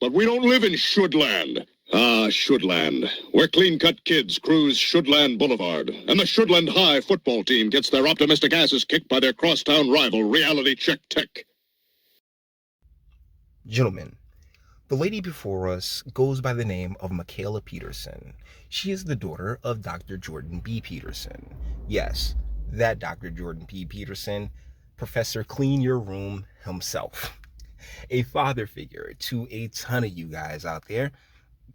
But we don't live in Shoodland. Ah, Shoodland, where clean-cut kids cruise Shoodland Boulevard, and the Shoodland High football team gets their optimistic asses kicked by their crosstown rival, Reality Check Tech. Gentlemen, the lady before us goes by the name of Mikhaila Peterson. She is the daughter of Dr. Jordan B. Peterson. Yes, that Dr. Jordan B. Peterson, Professor Clean Your Room himself. A father figure to a ton of you guys out there.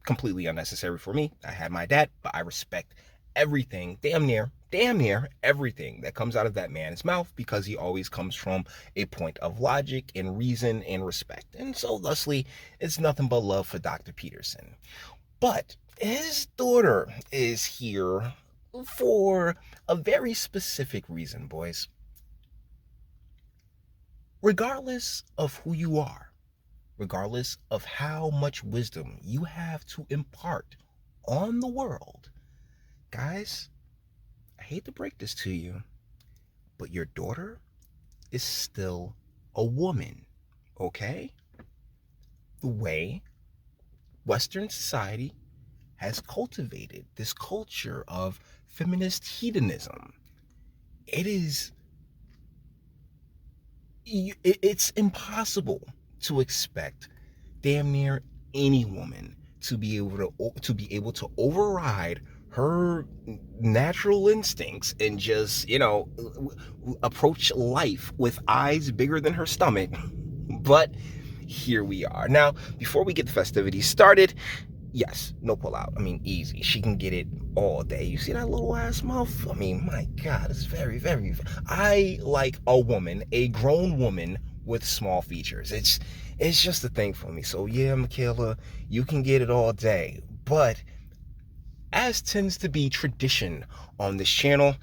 Completely unnecessary for me. I had my dad, but I respect everything, damn near everything that comes out of that man's mouth, because he always comes from a point of logic and reason and respect. And so thusly, it's nothing but love for Dr. Peterson. But his daughter is here for a very specific reason, boys. Regardless of who you are, regardless of how much wisdom you have to impart on the world, guys, I hate to break this to you, but your daughter is still a woman, okay? The way Western society has cultivated this culture of feminist hedonism, it's impossible to expect damn near any woman to be able to override her natural instincts and just, approach life with eyes bigger than her stomach. But here we are. Now, before we get the festivities started, yes, no pullout. I mean, easy. She can get it all day. You see that little ass mouth? I mean, my God, it's very, very... I like a woman, a grown woman with small features. It's just a thing for me. So yeah, Mikhaila, you can get it all day. But as tends to be tradition on this channel,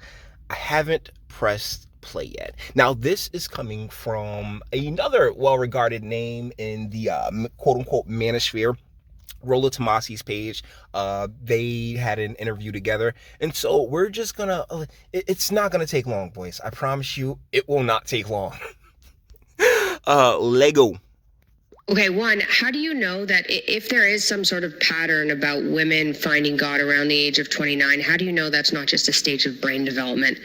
I haven't pressed play yet. Now, this is coming from another well-regarded name in the quote-unquote manosphere, Rollo Tomasi's page. They had an interview together, and so we're just gonna it's not gonna take long, boys. I promise you, it will not take long. Lego. Okay, one, how do you know that if there is some sort of pattern about women finding God around the age of 29, how do you know that's not just a stage of brain development?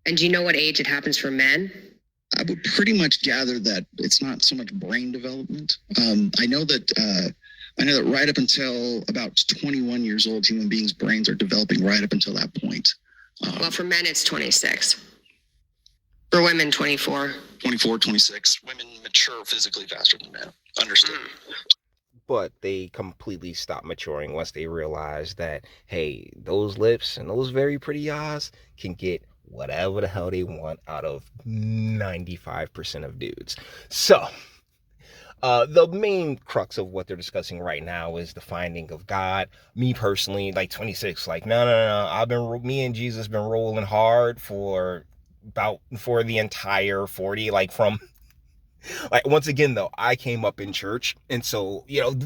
And do you know what age it happens for men? I would pretty much gather that it's not so much brain development. I know that right up until about 21 years old, human beings' brains are developing right up until that point. Well, for men, it's 26. For women, 24. 24, 26. Women mature physically faster than men. Understood. But they completely stop maturing once they realize that, hey, those lips and those very pretty eyes can get whatever the hell they want out of 95% of dudes. So, the main crux of what they're discussing right now is the finding of God. Me personally, like 26, like, no. Me and Jesus been rolling hard for the entire 40, like from... Like, once again, though, I came up in church, and so,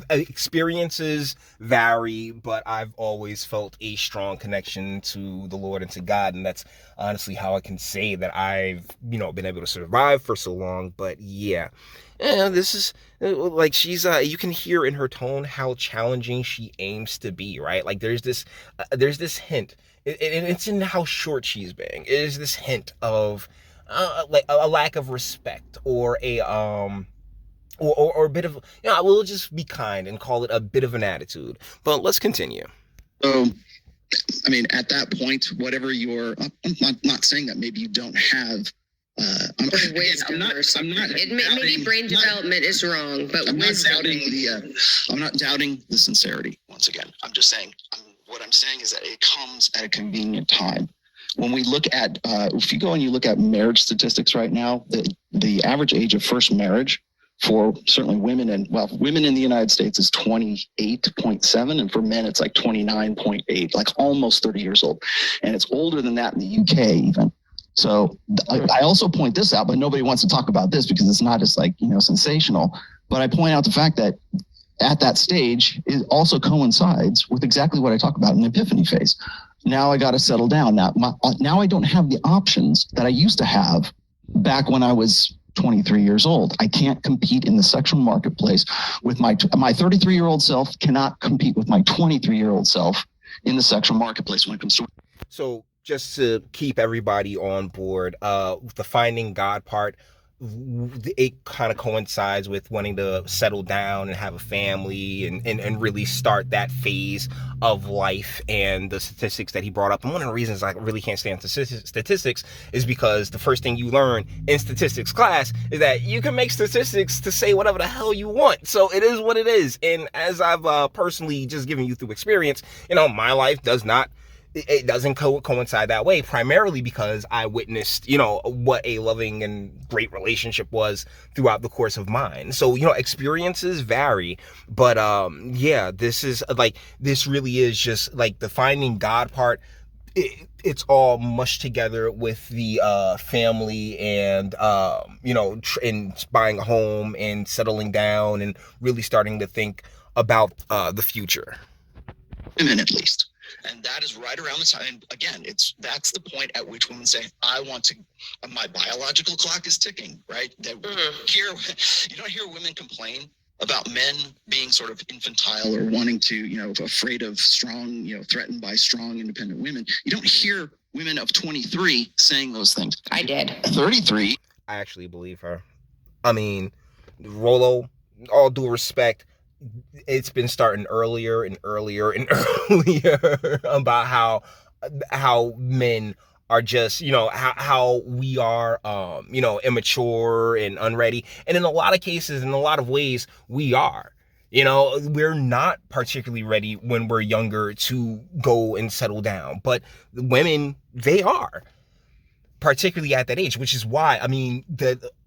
experiences vary, but I've always felt a strong connection to the Lord and to God, and that's honestly how I can say that I've, been able to survive for so long. But yeah, this is, like, she's, you can hear in her tone how challenging she aims to be, right? Like, there's this hint, and it's in how short she's being. It is this hint of, like a lack of respect, or a bit of, we'll just be kind and call it a bit of an attitude. But let's continue. So, I mean, at that point, whatever I'm not saying that maybe you don't have. I'm not. Maybe brain development is wrong, but I'm not doubting the sincerity. Once again, I'm just saying. What I'm saying is that it comes at a convenient time. When we look at, if you go and you look at marriage statistics right now, the average age of first marriage for certainly women in the United States is 28.7, and for men it's like 29.8, like almost 30 years old, and it's older than that in the UK even. So I also point this out, but nobody wants to talk about this because it's not just like sensational. But I point out the fact that at that stage, it also coincides with exactly what I talk about in the epiphany phase. Now I got to settle down. Now I don't have the options that I used to have back when I was 23 years old. I can't compete in the sexual marketplace with my 33-year-old self cannot compete with my 23-year-old self in the sexual marketplace when it comes to. So just to keep everybody on board, the finding God part, it kind of coincides with wanting to settle down and have a family and really start that phase of life. And the statistics that he brought up, and one of the reasons I really can't stand statistics is because the first thing you learn in statistics class is that you can make statistics to say whatever the hell you want. So it is what it is. And as I've personally just given you through experience, my life it doesn't coincide that way, primarily because I witnessed, what a loving and great relationship was throughout the course of mine. So, experiences vary, but this really is just like the finding God part. It's all mushed together with the family and and buying a home and settling down and really starting to think about the future. Women, at least. And that is right around the time. Again, that's the point at which women say, "I want to." My biological clock is ticking. Right? You don't hear women complain about men being sort of infantile or wanting to, afraid of strong, threatened by strong, independent women. You don't hear women of 23 saying those things. I did. 33. I actually believe her. I mean, Rolo, all due respect, it's been starting earlier and earlier and earlier about how men are just, how we are, immature and unready. And in a lot of cases, in a lot of ways, we are. We're not particularly ready when we're younger to go and settle down. But women, they are, particularly at that age, which is why,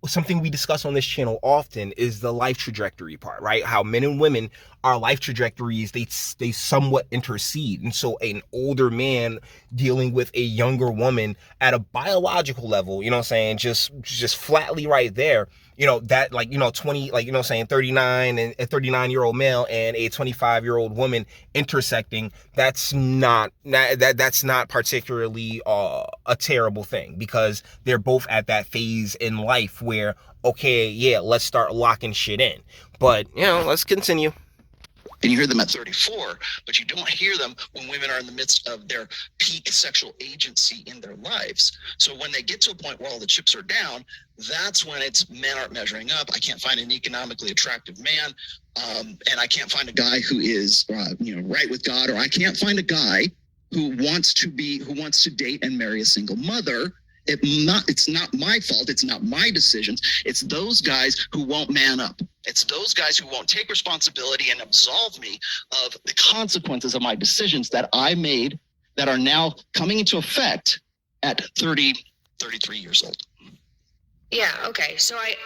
something we discuss on this channel often is the life trajectory part, right? How men and women, our life trajectories, they somewhat intercede. And so an older man dealing with a younger woman at a biological level, just flatly right there, 39 and a 39-year-old male and a 25-year-old woman intersecting, that's not particularly a terrible thing, because they're both at that phase in life where, okay, yeah, let's start locking shit in. But, let's continue. And you hear them at 34, but you don't hear them when women are in the midst of their peak sexual agency in their lives. So when they get to a point where all the chips are down, that's when men aren't measuring up. I can't find an economically attractive man, and I can't find a guy who is, right with God, or I can't find a guy who wants to date and marry a single mother. It's not my fault. It's not my decisions. It's those guys who won't man up. It's those guys who won't take responsibility and absolve me of the consequences of my decisions that I made that are now coming into effect at 33 years old. Yeah, okay. So I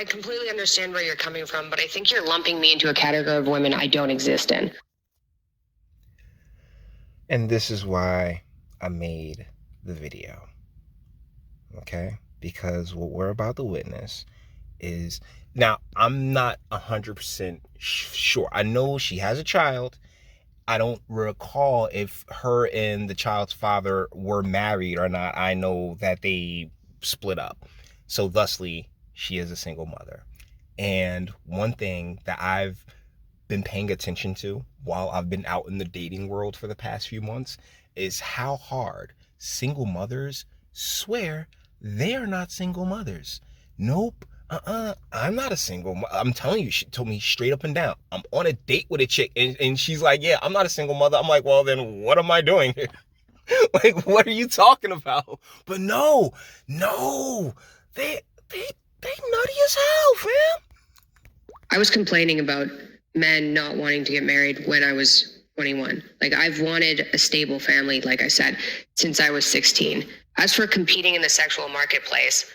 completely understand where you're coming from, but I think you're lumping me into a category of women I don't exist in. And this is why I made the video. Okay? Because what we're about to witness is, now I'm not 100% sure. I know she has a child. I don't recall if her and the child's father were married or not. I know that they split up. So thusly, she is a single mother. And one thing that I've been paying attention to while I've been out in the dating world for the past few months is how hard single mothers swear they are not single mothers. Nope. I'm not a single mother. I'm telling you, she told me straight up and down. I'm on a date with a chick and she's like, yeah, I'm not a single mother. I'm like, well, then what am I doing here? Like, what are you talking about? But no, they nutty as hell, fam. I was complaining about men not wanting to get married when I was 21. Like, I've wanted a stable family, like I said, since I was 16. As for competing in the sexual marketplace,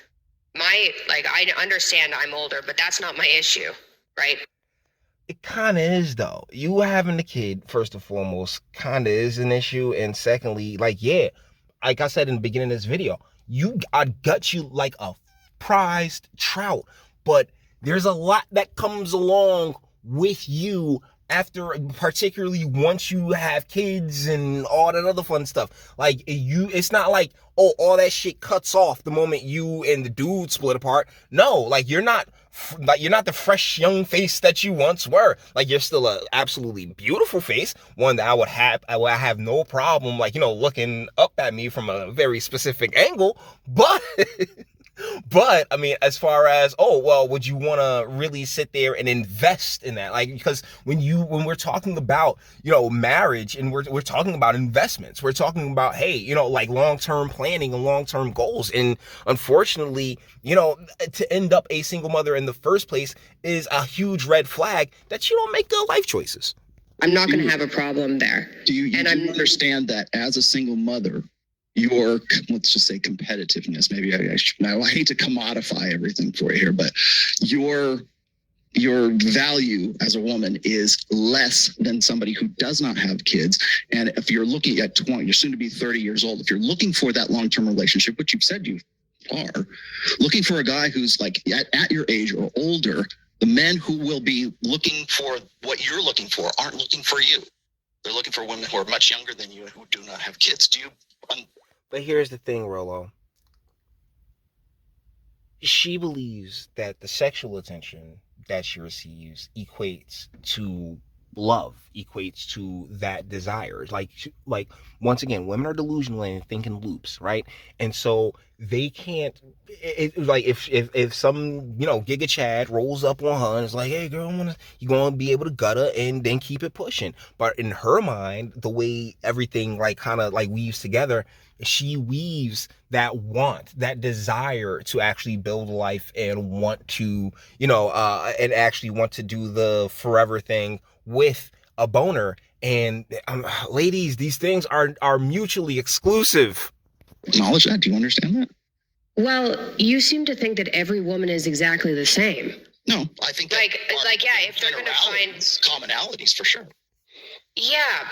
I understand I'm older, but that's not my issue, right? It kind of is, though. You having a kid, first and foremost, kind of is an issue. And secondly, like I said in the beginning of this video, I'd gut you like a prized trout. But there's a lot that comes along with you particularly once you have kids and all that other fun stuff. Like, it's not like, oh, all that shit cuts off the moment you and the dude split apart. No, like, you're not the fresh young face that you once were. Like, you're still a absolutely beautiful face, one that I would have no problem, like, looking up at me from a very specific angle. But But I mean, as far as, oh well, would you want to really sit there and invest in that? Like, because when we're talking about, marriage, and we're talking about investments, we're talking about, hey, like long-term planning and long-term goals. And unfortunately, to end up a single mother in the first place is a huge red flag that you don't make good life choices. I'm not going to have a problem there. Do you understand that as a single mother, your, let's just say, competitiveness, maybe I hate to commodify everything for you here, but your value as a woman is less than somebody who does not have kids. And if you're looking at 20, you're soon to be 30 years old, if you're looking for that long-term relationship, which you've said you are, looking for a guy who's like at your age or older, the men who will be looking for what you're looking for aren't looking for you. They're looking for women who are much younger than you and who do not have kids. But here's the thing, Rolo. She believes that the sexual attention that she receives equates to love, equates to that desire. Like once again, women are delusional and think in loops, right? And so they can't, like if some, Giga Chad rolls up on her and is like, hey girl, you're going to be able to gut her and then keep it pushing. But in her mind, the way everything kind of weaves together, she weaves that want, that desire to actually build a life and want to, and actually want to do the forever thing with a boner. And ladies, these things are mutually exclusive. Acknowledge that. Do you understand that? Well, you seem to think that every woman is exactly the same. No, I think that if they're going to find commonalities for sure. Yeah,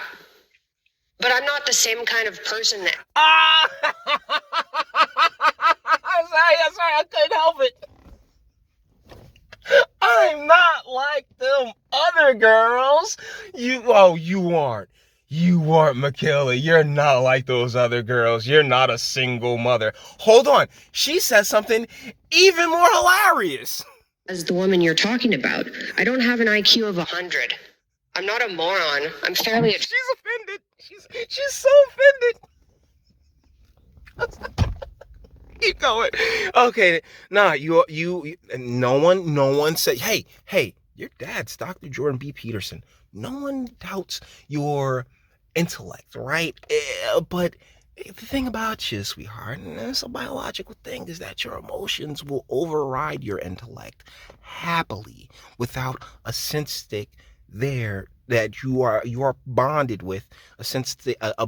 but I'm not the same kind of person that. Sorry, I couldn't help it. I'm not like them other girls. You aren't. You aren't, Mikhaila. You're not like those other girls. You're not a single mother. Hold on. She says something even more hilarious. As the woman you're talking about, I don't have an IQ of 100. I'm not a moron. I'm fairly. She's offended. She's so offended. Keep going. Okay. Nah, you no one said, hey, your dad's Dr. Jordan B. Peterson. No one doubts your intellect, right? But the thing about you, sweetheart, and it's a biological thing, is that your emotions will override your intellect happily without a sense stick there that you are bonded with, a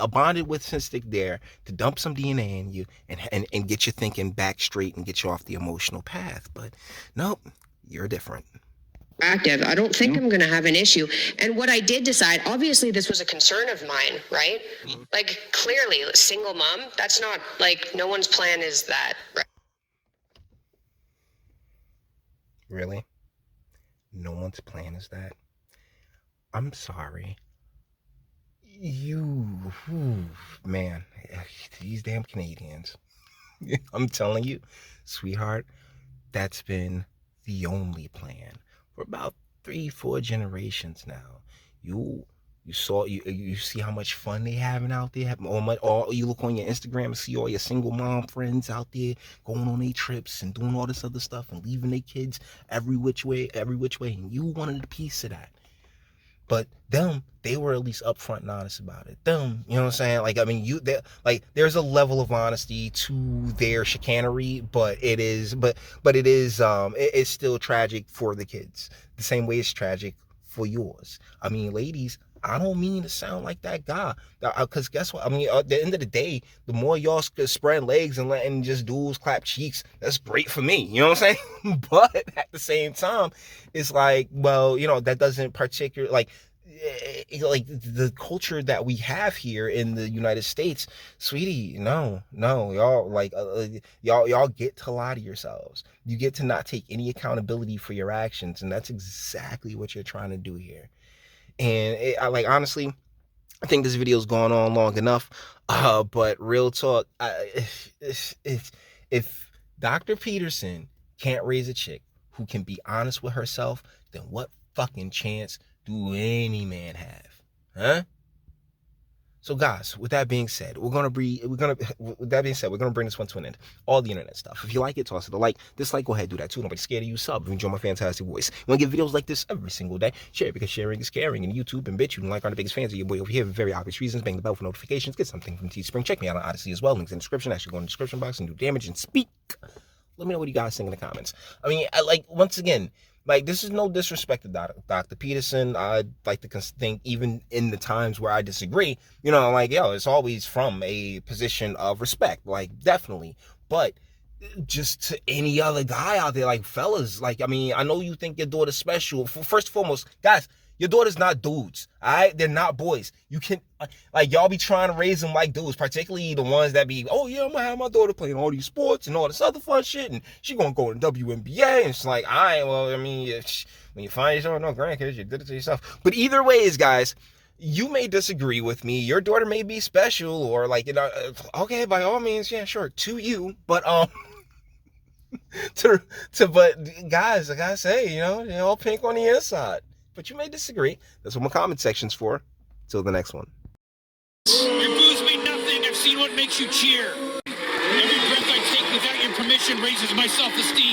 bonded with sense stick there to dump some DNA in you and get you thinking back straight and get you off the emotional path. But nope, you're different. Active. I don't think I'm going to have an issue. And what I did decide, obviously this was a concern of mine, right? Mm-hmm. Like, clearly, single mom, that's not, no one's plan is that. Right? Really? No one's plan is that? I'm sorry. Man, these damn Canadians. I'm telling you, sweetheart, that's been the only plan for about 3-4 generations now. You see how much fun they having out there. Or you look on your Instagram and see all your single mom friends out there going on their trips and doing all this other stuff and leaving their kids every which way, and you wanted a piece of that. But they were at least upfront and honest about it. You know what I'm saying? There's a level of honesty to their chicanery, but it's still tragic for the kids. The same way it's tragic for yours. I mean, ladies, I don't mean to sound like that guy, because guess what? I mean, at the end of the day, the more y'all spread legs and letting just dudes clap cheeks, that's great for me. You know what I'm saying? But at the same time, it's like, well, that doesn't particularly, like the culture that we have here in the United States, sweetie, no, y'all like y'all get to lie to yourselves. You get to not take any accountability for your actions, and that's exactly what you're trying to do here. And I like, honestly, I think this video's gone on long enough. But real talk, if Dr. Peterson can't raise a chick who can be honest with herself, then what fucking chance do any man have? Huh? So guys, with that being said, we're gonna bring this one to an end. All the internet stuff. If you like it, toss it a like. Dislike, go ahead, do that too. Nobody's scared of you. Sub if you enjoy my fantastic voice. You wanna get videos like this every single day? Share, because sharing is caring. And YouTube and Bitchute and like are the biggest fans of your boy over here for very obvious reasons. Bang the bell for notifications. Get something from Teespring. Check me out on Odyssey as well. Links in the description. Actually go in the description box and do damage and speak. Let me know what you guys think in the comments. I mean, once again, like, this is no disrespect to Dr. Peterson. I like to think, even in the times where I disagree, you know, like, yo, it's always from a position of respect, like, definitely. But just to any other guy out there, like, fellas, like, I mean, I know you think your daughter's special. First and foremost, guys, your daughter's not dudes, all right? They're not boys. You can, like, y'all be trying to raise them like dudes, particularly the ones that be, oh, yeah, I'm gonna have my daughter playing all these sports and all this other fun shit, and she gonna go to WNBA, and it's like, all right, well, I mean, when you find yourself no grandkids, you did it to yourself. But either ways, guys, you may disagree with me. Your daughter may be special, or, like, you know, okay, by all means, yeah, sure, to you, but, but guys, like I say, you know, they're all pink on the inside. But you may disagree. That's what my comment section's for. Till the next one. Your booze mean nothing. I've seen what makes you cheer. Every breath I take without your permission raises my self-esteem.